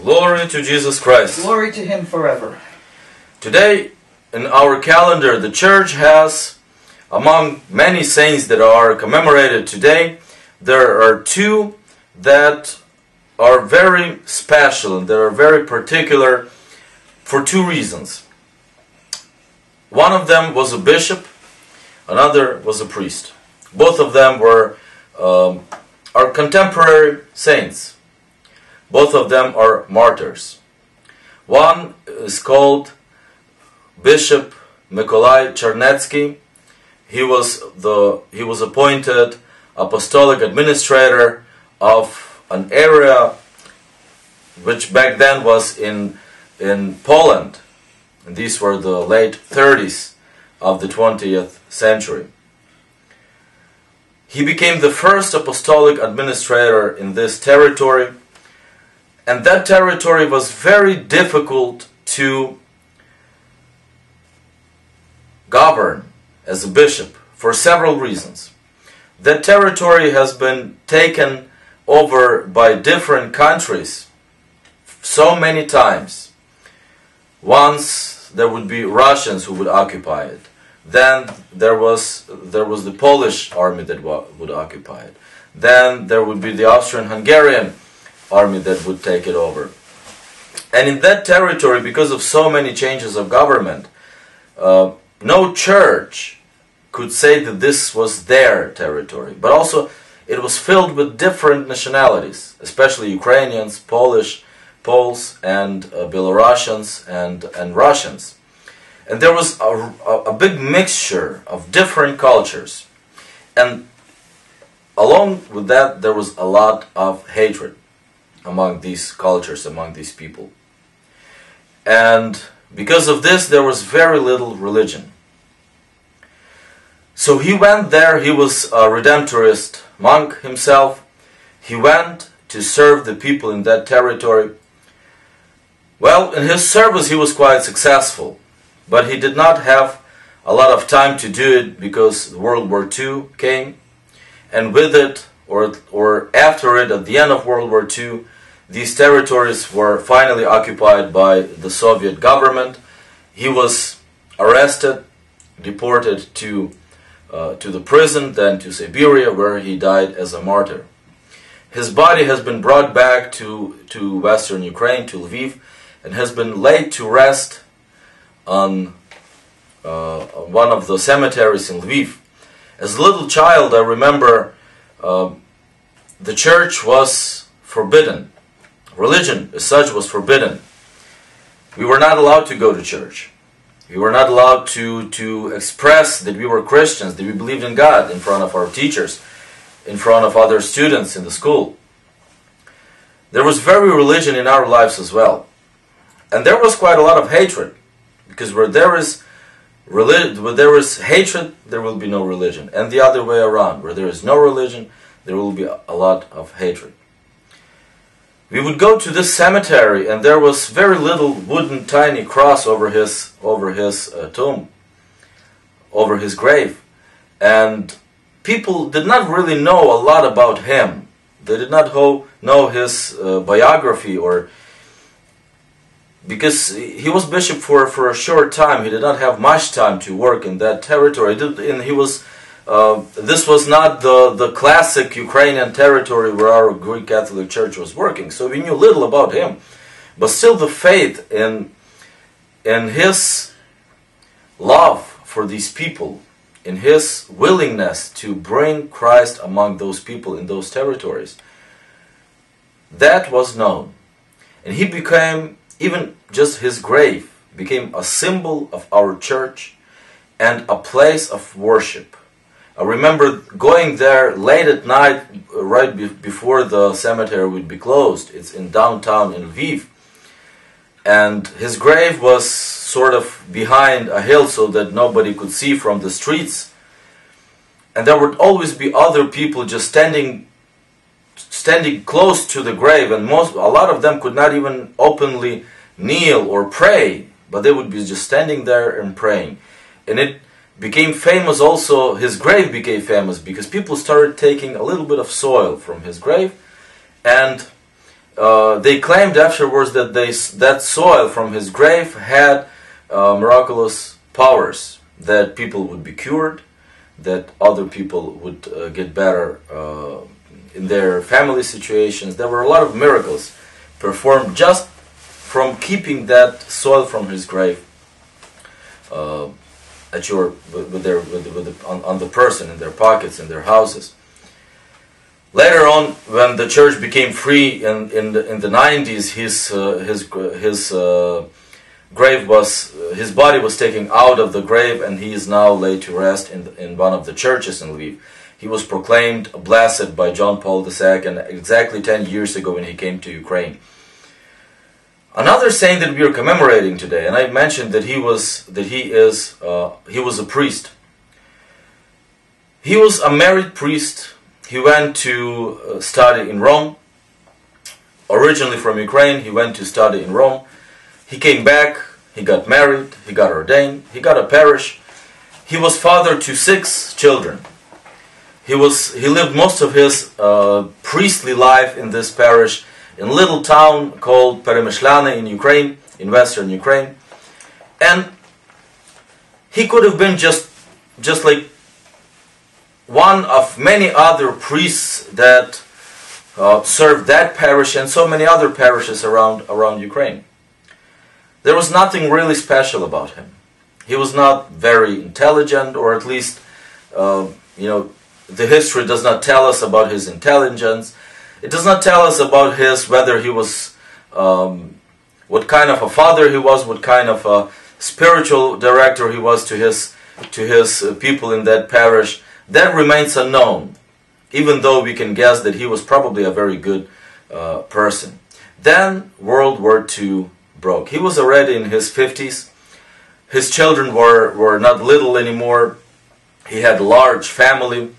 Glory to Jesus Christ. Glory to Him forever. Today, in our calendar, the Church has, among many saints that are commemorated today, there are two that are very special and that are very particular for two reasons. One of them was a bishop, another was a priest. Both of them are contemporary saints. Both of them are martyrs. One is called Bishop Nikolay He was appointed apostolic administrator of an area which back then was in Poland. And these were the late 30s of the 20th century. He became the first apostolic administrator in this territory, and that territory was very difficult to govern as a bishop for several reasons. That territory has been taken over by different countries so many times. Once there would be Russians who would occupy it. Then there was the Polish army that would occupy it. Then there would be the Austrian-Hungarian army that would take it over. And in that territory, because of so many changes of government, no church could say that this was their territory. But also, it was filled with different nationalities, especially Ukrainians, Poles, and Belarusians, and Russians. And there was a big mixture of different cultures. And along with that, there was a lot of hatred among these cultures, among these people. And because of this, there was very little religion. So he went there. He was a Redemptorist monk himself. He went to serve the people in that territory. Well, in his service he was quite successful, but he did not have a lot of time to do it because World War II came, and with it, or after it, at the end of World War II, these territories were finally occupied by the Soviet government. He was arrested, deported to the prison, then to Siberia, where he died as a martyr. His body has been brought back to Western Ukraine, to Lviv, and has been laid to rest on one of the cemeteries in Lviv. As a little child, I remember the church was forbidden. Religion as such was forbidden. We were not allowed to go to church. We were not allowed to express that we were Christians, that we believed in God in front of our teachers, in front of other students in the school. There was very religion in our lives as well. And there was quite a lot of hatred, because where there is hatred, there will be no religion. And the other way around, where there is no religion, there will be a lot of hatred. We would go to this cemetery, and there was very little wooden tiny cross over his tomb, over his grave. And people did not really know a lot about him. They did not know his biography, or because he was bishop for a short time. He did not have much time to work in that territory. This was not the classic Ukrainian territory where our Greek Catholic Church was working, so we knew little about him. But still, the faith in his love for these people, in his willingness to bring Christ among those people in those territories, that was known. And he became, even just his grave, became a symbol of our church and a place of worship. I remember going there late at night, right before the cemetery would be closed. It's in downtown in Lviv. And his grave was sort of behind a hill so that nobody could see from the streets. And there would always be other people just standing close to the grave, and a lot of them could not even openly kneel or pray, but they would be just standing there and praying. And it became famous also, his grave became famous because people started taking a little bit of soil from his grave and they claimed afterwards that that soil from his grave had miraculous powers, that people would be cured, that other people would get better in their family situations. There were a lot of miracles performed just from keeping that soil from his grave on the person, in their pockets, in their houses. Later on, when the church became free in the 90s, his body was taken out of the grave, and he is now laid to rest in one of the churches in Lviv. He was proclaimed blessed by John Paul II exactly 10 years ago when he came to Ukraine. Another saint that we are commemorating today, and I mentioned that he was a priest. He was a married priest. He went to study in Rome. Originally from Ukraine, he went to study in Rome. He came back, he got married, he got ordained, he got a parish. He was father to 6 children. He lived most of his priestly life in this parish, in a little town called Peremyshlyane in Ukraine, in western Ukraine. And he could have been just like one of many other priests that served that parish and so many other parishes around Ukraine. There was nothing really special about him. He was not very intelligent, or at least, the history does not tell us about his intelligence. It does not tell us about whether he was, what kind of a father he was, what kind of a spiritual director he was to his people in that parish. That remains unknown, even though we can guess that he was probably a very good person. Then World War II broke. He was already in his 50s. His children were not little anymore. He had a large family.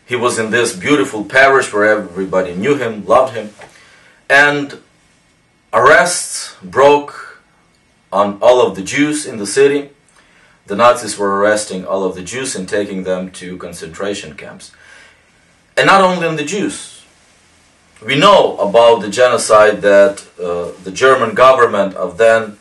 He was in this beautiful parish where everybody knew him, loved him. And arrests broke on all of the Jews in the city. The Nazis were arresting all of the Jews and taking them to concentration camps. And not only on the Jews. We know about the genocide that the German government of then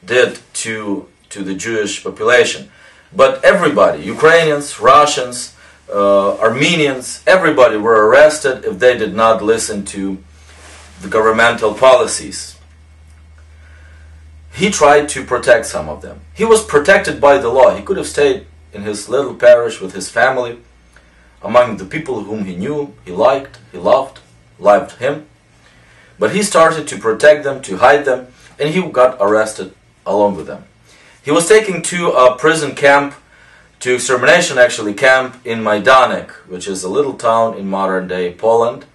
did to the Jewish population. But everybody, Ukrainians, Russians, Armenians, everybody were arrested if they did not listen to the governmental policies. He tried to protect some of them. He was protected by the law. He could have stayed in his little parish with his family, among the people whom he knew, he liked, he loved him. But he started to protect them, to hide them, and he got arrested along with them. He was taken to a prison camp, to extermination actually camp in Majdanek, which is a little town in modern day Poland.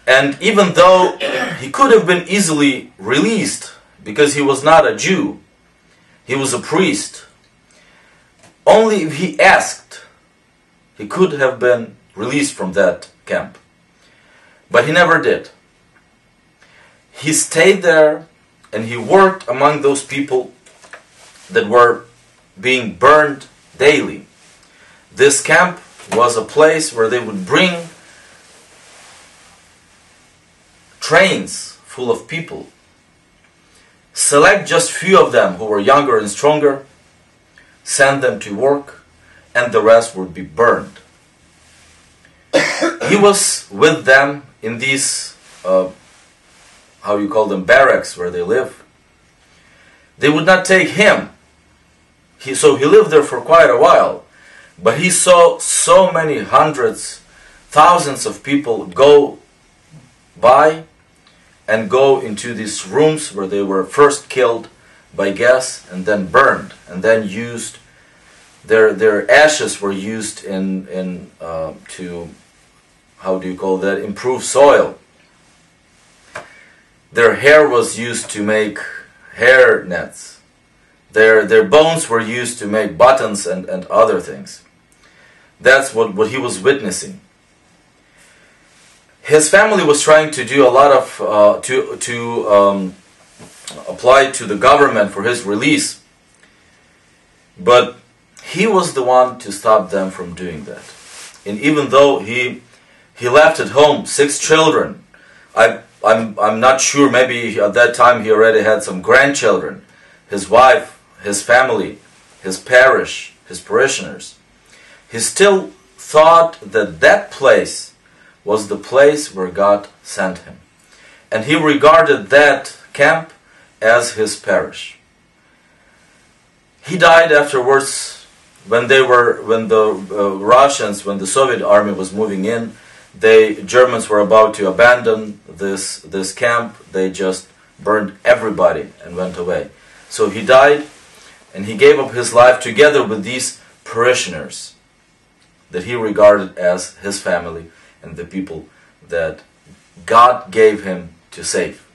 And even though he could have been easily released, because he was not a Jew, he was a priest, only if he asked, he could have been released from that camp. But he never did. He stayed there and he worked among those people that were being burned daily. This camp was a place where they would bring trains full of people, select just few of them who were younger and stronger, send them to work, and the rest would be burned. He was with them in these, how you call them, barracks where they live. They would not take him. So he lived there for quite a while. But he saw so many hundreds, thousands of people go by and go into these rooms where they were first killed by gas and then burned and then used. Their ashes were used to, how do you call that, improve soil. Their hair was used to make hair nets. Their bones were used to make buttons and other things. That's what he was witnessing. His family was trying to do a lot of to apply to the government for his release, but he was the one to stop them from doing that. And even though he left at home 6 children, I'm not sure, maybe at that time he already had some grandchildren, his wife, his family, his parish, his parishioners. He still thought that that place was the place where God sent him. And he regarded that camp as his parish. He died afterwards when the Russians, when the Soviet army was moving in. Germans were about to abandon this camp. They just burned everybody and went away. So he died, and he gave up his life together with these parishioners that he regarded as his family and the people that God gave him to save.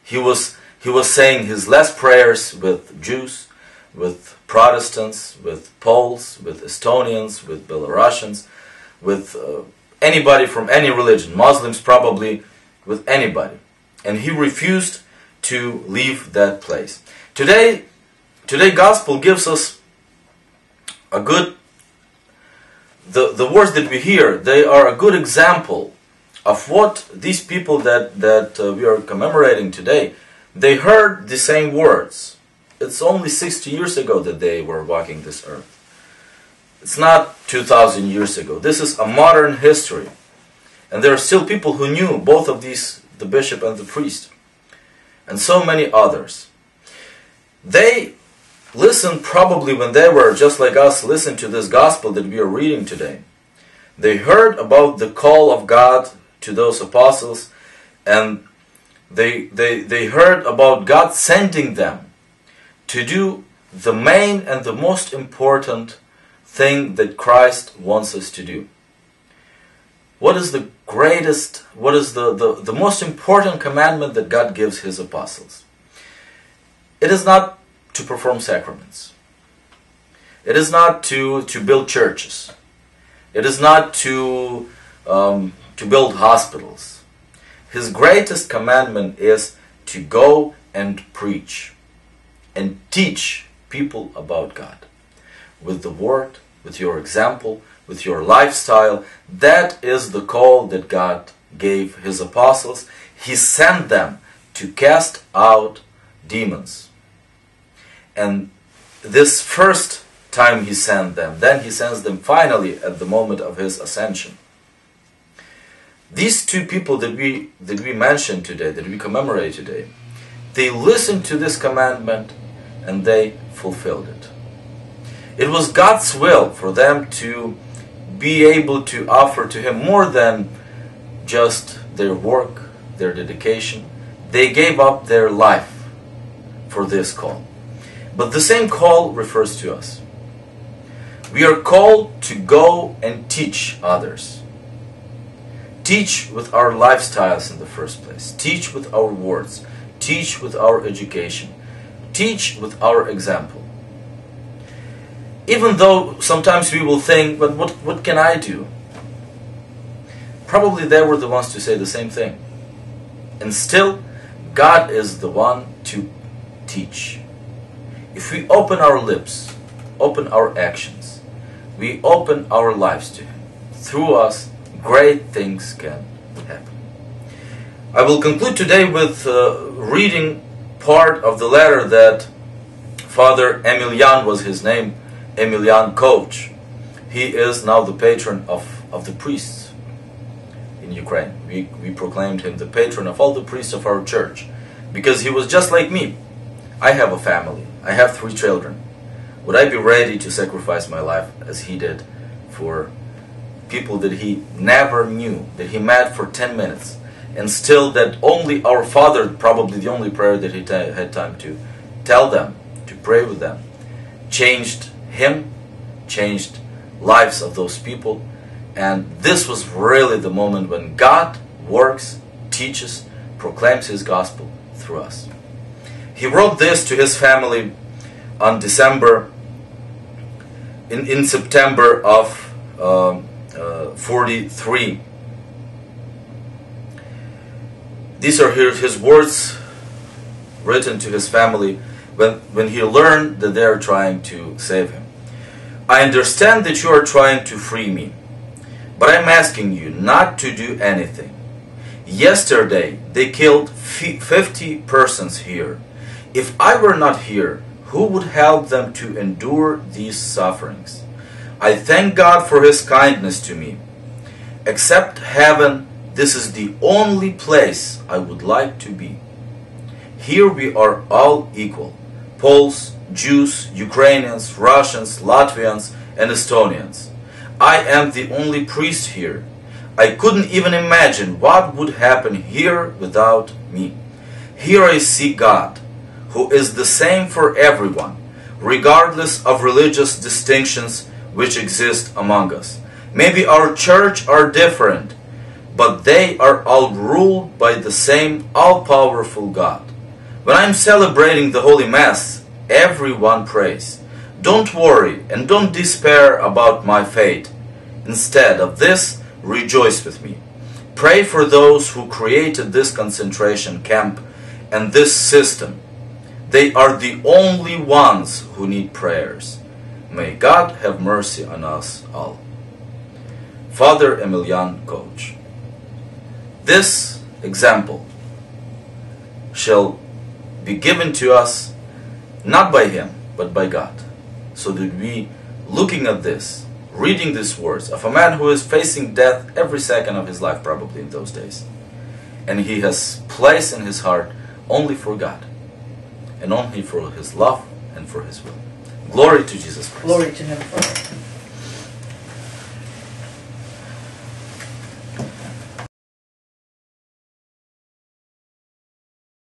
He was saying his last prayers with Jews, with Protestants, with Poles, with Estonians, with Belarusians, with anybody from any religion, Muslims probably, with anybody. And he refused to leave that place. Today gospel gives us a good, the words that we hear, they are a good example of what these people that we are commemorating today, they heard the same words. It's only 60 years ago that they were walking this earth. It's not 2,000 years ago. This is a modern history. And there are still people who knew both of these, the bishop and the priest, and so many others. They listened probably when they were, just like us, listened to this gospel that we are reading today. They heard about the call of God to those apostles, and they heard about God sending them to do the main and the most important thing that Christ wants us to do. What is the greatest, what is the most important commandment that God gives His apostles? It is not to perform sacraments. It is not to build churches. It is not to build hospitals. His greatest commandment is to go and preach and teach people about God. With the word, with your example, with your lifestyle. That is the call that God gave His apostles. He sent them to cast out demons. And this first time He sent them, then He sends them finally at the moment of His ascension. These two people that we mentioned today, that we commemorate today, they listened to this commandment and they fulfilled it. It was God's will for them to be able to offer to Him more than just their work, their dedication. They gave up their life for this call. But the same call refers to us. We are called to go and teach others. Teach with our lifestyles in the first place. Teach with our words. Teach with our education. Teach with our example. Even though sometimes we will think, but what can I do? Probably they were the ones to say the same thing. And still, God is the one to teach. If we open our lips, open our actions, we open our lives to Him, through us, great things can happen. I will conclude today with reading part of the letter that Father Emilian was his name, Emilian Coach. He is now the patron of the priests in Ukraine. We proclaimed him the patron of all the priests of our church because he was just like me. I have a family. I have 3 children. Would I be ready to sacrifice my life as he did for people that he never knew, that he met for 10 minutes, and still that only our Father, probably the only prayer that he had time to tell them, to pray with them, changed him, changed lives of those people. And this was really the moment when God works, teaches, proclaims His gospel through us. He wrote this to his family on in September of 43. These are his words written to his family when he learned that they are trying to save him. I understand that you are trying to free me, but I'm asking you not to do anything. Yesterday they killed 50 persons here. If I were not here, who would help them to endure these sufferings? I thank God for His kindness to me. Except heaven, this is the only place I would like to be. Here we are all equal: Poles, Jews, Ukrainians, Russians, Latvians, and Estonians. I am the only priest here. I couldn't even imagine what would happen here without me. Here I see God, who is the same for everyone, regardless of religious distinctions which exist among us. Maybe our church are different, but they are all ruled by the same all-powerful God. When I'm celebrating the Holy Mass, everyone prays. Don't worry and don't despair about my fate. Instead of this, rejoice with me. Pray for those who created this concentration camp and this system. They are the only ones who need prayers. May God have mercy on us all. Father Emilian, Coach. This example shall be given to us not by him, but by God. So that we, looking at this, reading these words of a man who is facing death every second of his life, probably in those days, and he has place in his heart only for God, and only for His love and for His will. Glory to Jesus Christ. Glory to Him forever.